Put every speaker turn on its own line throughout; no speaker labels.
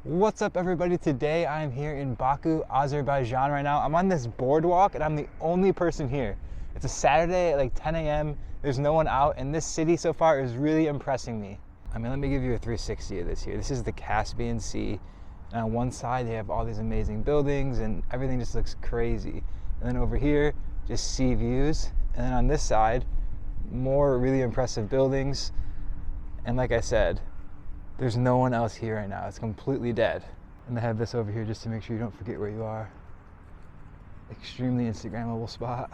What's up, everybody? Today I'm here in Baku, Azerbaijan right now. I'm on this boardwalk and I'm the only person here. It's a Saturday at like 10 a.m. There's no one out, and this city so far is really impressing me. I mean, let me give you a 360 of this here. This is the Caspian Sea. And on one side, they have all these amazing buildings and everything just looks crazy. And then over here, just sea views. And then on this side, more really impressive buildings. And like I said, there's no one else here right now. It's completely dead. And they have this over here just to make sure you don't forget where you are. Extremely Instagrammable spot.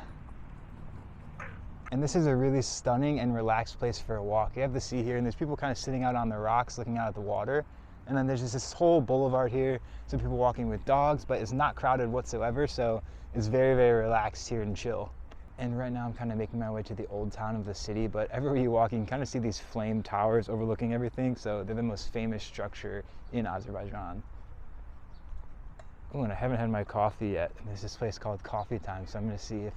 And this is a really stunning and relaxed place for a walk. You have the sea here, and there's people kind of sitting out on the rocks looking out at the water. And then there's just this whole boulevard here. Some people walking with dogs, but it's not crowded whatsoever. So it's very, very relaxed here and chill. And right now I'm kind of making my way to the old town of the city, but everywhere you walk, you can kind of see these flame towers overlooking everything. So they're the most famous structure in Azerbaijan. Oh, and I haven't had my coffee yet. And there's this place called Coffee Time, so I'm gonna see if,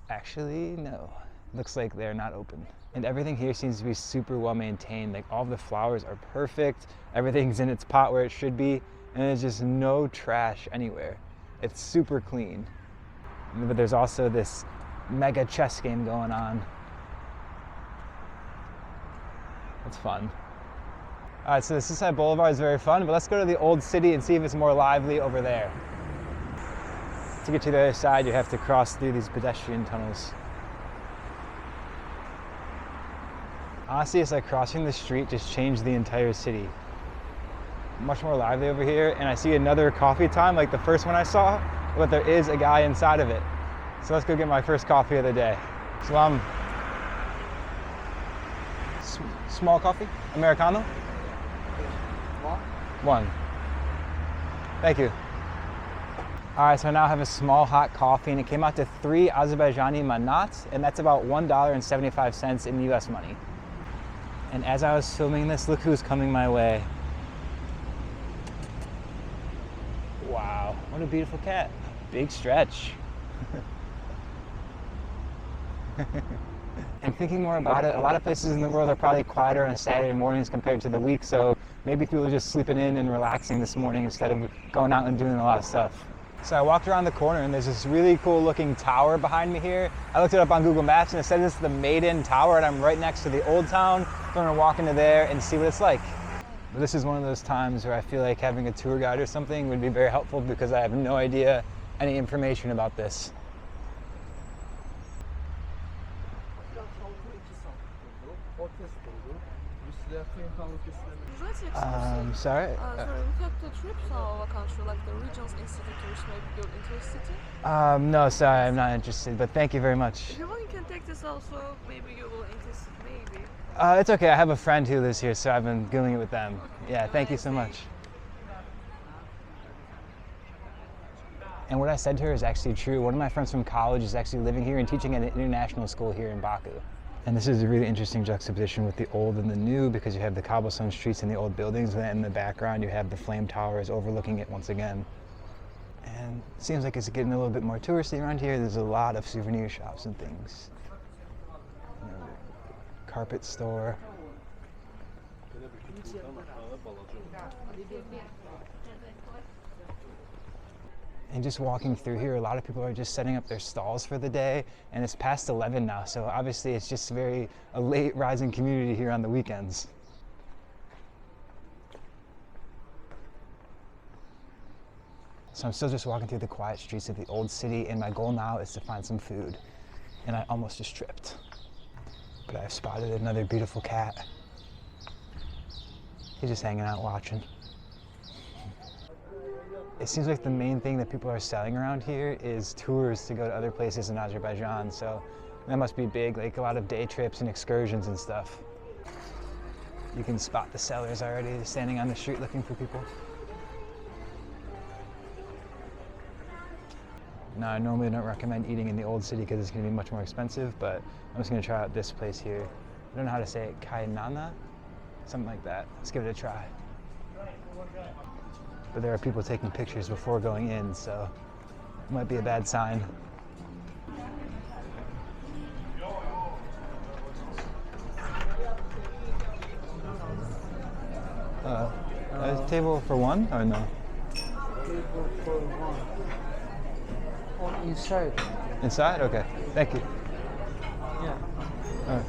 actually, no. Looks like they're not open. And everything here seems to be super well maintained. Like all the flowers are perfect. Everything's in its pot where it should be. And there's just no trash anywhere. It's super clean. But there's also this mega chess game going on. That's fun. All right, so the Seaside Boulevard is very fun, but let's go to the old city and see if it's more lively over there. To get to the other side, you have to cross through these pedestrian tunnels. Honestly, it's like crossing the street just changed the entire city. Much more lively over here, and I see another Coffee Time like the first one I saw, but there is a guy inside of it. So let's go get my first coffee of the day. Salam. Small coffee? Americano? One. Thank you. All right, so I now have a small hot coffee, and it came out to 3 Azerbaijani manat, and that's about $1.75 in US money. And as I was filming this, look who's coming my way. Wow, what a beautiful cat. Big stretch. And thinking more about it, a lot of places in the world are probably quieter on Saturday mornings compared to the week, so maybe people are just sleeping in and relaxing this morning instead of going out and doing a lot of stuff. So I walked around the corner and there's this really cool looking tower behind me here. I looked it up on Google Maps and it said this is the Maiden Tower, and I'm right next to the old town. So I'm gonna walk into there and see what it's like. But this is one of those times where I feel like having a tour guide or something would be very helpful because I have no idea any information about this. Sorry?
Sorry, we have the trips in our country, like the regions institutes, maybe you're interested in?
No, sorry, I'm not interested, but thank you very much.
If you want, you can take this also, maybe you will interest, maybe.
It's okay, I have a friend who lives here, so I've been doing it with them. Yeah, thank you so much. And what I said to her is actually true. One of my friends from college is actually living here and teaching at an international school here in Baku. And this is a really interesting juxtaposition with the old and the new, because you have the cobblestone streets and the old buildings, and then in the background you have the flame towers overlooking it once again. And it seems like it's getting a little bit more touristy around here. There's a lot of souvenir shops and things. You know, carpet store. And just walking through here, a lot of people are just setting up their stalls for the day, and it's past 11 now, so obviously it's just a late rising community here on the weekends. So I'm still just walking through the quiet streets of the old city, and my goal now is to find some food. And I almost just tripped. But I've spotted another beautiful cat. He's just hanging out watching. It seems like the main thing that people are selling around here is tours to go to other places in Azerbaijan, so that must be big, like a lot of day trips and excursions and stuff. You can spot the sellers already standing on the street looking for people. Now, I normally don't recommend eating in the old city because it's going to be much more expensive, but I'm just going to try out this place here. I don't know how to say it, Kainana? Something like that. Let's give it a try. But there are people taking pictures before going in, so it might be a bad sign. A table for one or no?
Table for one. Oh, inside.
Inside? Okay. Thank you.
Yeah.
All right.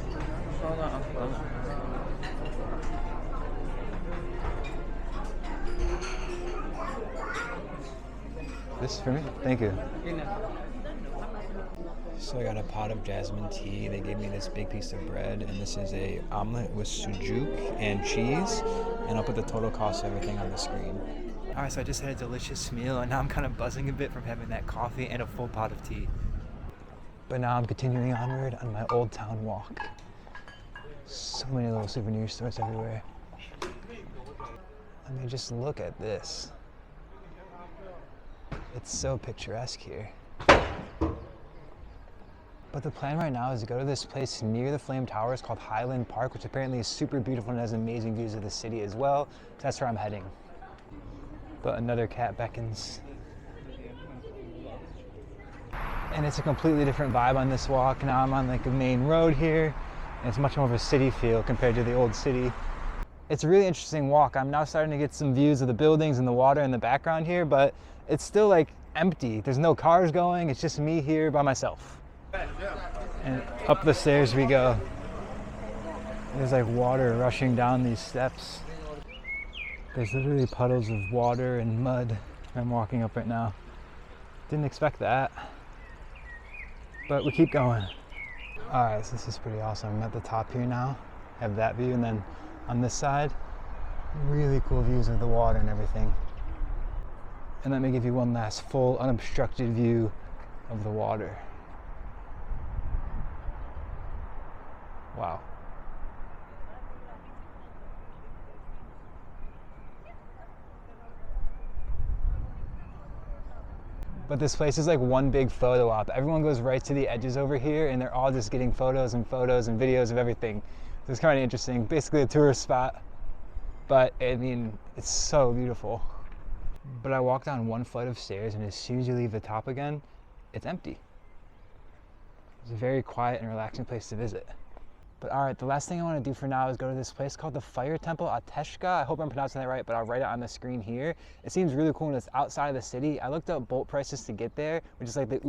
This is for me? Thank you. So I got a pot of jasmine tea. They gave me this big piece of bread, and this is a omelet with sujuk and cheese. And I'll put the total cost of everything on the screen. All right, so I just had a delicious meal, and now I'm kind of buzzing a bit from having that coffee and a full pot of tea. But now I'm continuing onward on my Old Town walk. So many little souvenir stores everywhere. I mean, just look at this. It's so picturesque here. But the plan right now is to go to this place near the Flame Towers called Highland Park, which apparently is super beautiful and has amazing views of the city as well. So that's where I'm heading. But another cat beckons. And it's a completely different vibe on this walk. Now I'm on like a main road here, and it's much more of a city feel compared to the old city. It's a really interesting walk. I'm now starting to get some views of the buildings and the water in the background here, but it's still like empty. There's no cars going. It's just me here by myself. And up the stairs we go. There's like water rushing down these steps. There's literally puddles of water and mud I'm walking up right now. Didn't expect that. But we keep going. All right, so this is pretty awesome. I'm at the top here now. Have that view, and then on this side, really cool views of the water and everything. And let me give you one last full unobstructed view of the water. Wow. But this place is like one big photo op. Everyone goes right to the edges over here, and they're all just getting photos and videos of everything. So it's kind of interesting. Basically a tourist spot, but I mean, it's so beautiful. But I walk down one flight of stairs, and as soon as you leave the top again, it's empty. It's a very quiet and relaxing place to visit. But all right, the last thing I want to do for now is go to this place called the Fire Temple Ateshka. I hope I'm pronouncing that right, but I'll write it on the screen here. It seems really cool and it's outside of the city. I looked up bolt prices to get there, which is like the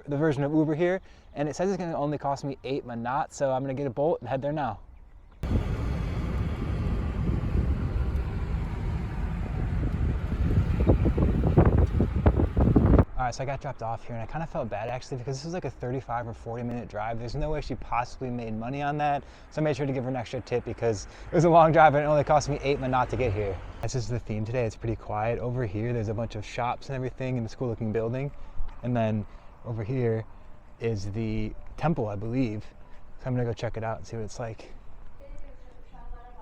version of Uber here, and it says it's going to only cost me 8 manat, so I'm going to get a bolt and head there now. Alright, so I got dropped off here, and I kind of felt bad actually because this was like a 35 or 40 minute drive. There's no way she possibly made money on that, so I made sure to give her an extra tip because it was a long drive and it only cost me 8 manat to get here. This is the theme today. It's pretty quiet. Over here there's a bunch of shops and everything in this cool looking building, and then over here is the temple, I believe. So I'm gonna go check it out and see what it's like.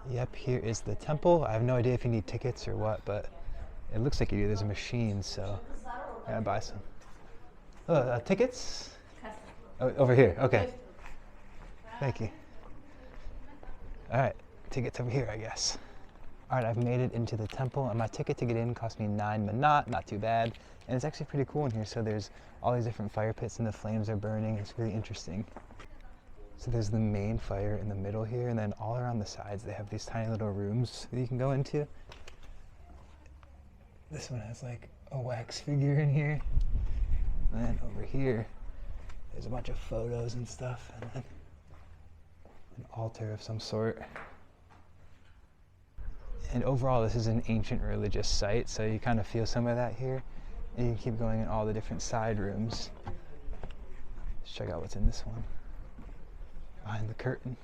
Yep, here is the temple. I have no idea if you need tickets or what, but it looks like you do. There's a machine, so I gotta buy some. Tickets? Oh, over here, okay. Thank you. All right, tickets over here, I guess. All right, I've made it into the temple, and my ticket to get in cost me 9 manat, not too bad. And it's actually pretty cool in here. So there's all these different fire pits, and the flames are burning. It's really interesting. So there's the main fire in the middle here, and then all around the sides, they have these tiny little rooms that you can go into. This one has like a wax figure in here. And then over here, there's a bunch of photos and stuff, and then an altar of some sort. And overall, this is an ancient religious site, so you kind of feel some of that here. And you can keep going in all the different side rooms. Let's check out what's in this one. Behind the curtain.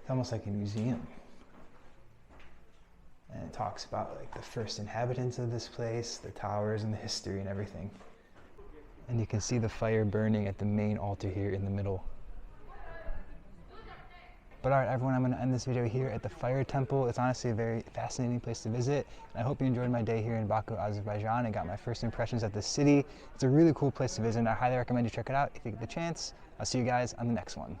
It's almost like a museum. And it talks about like the first inhabitants of this place, the towers and the history and everything. And you can see the fire burning at the main altar here in the middle. But all right, everyone, I'm going to end this video here at the Fire Temple. It's honestly a very fascinating place to visit. And I hope you enjoyed my day here in Baku, Azerbaijan, and got my first impressions of the city. It's a really cool place to visit, and I highly recommend you check it out if you get the chance. I'll see you guys on the next one.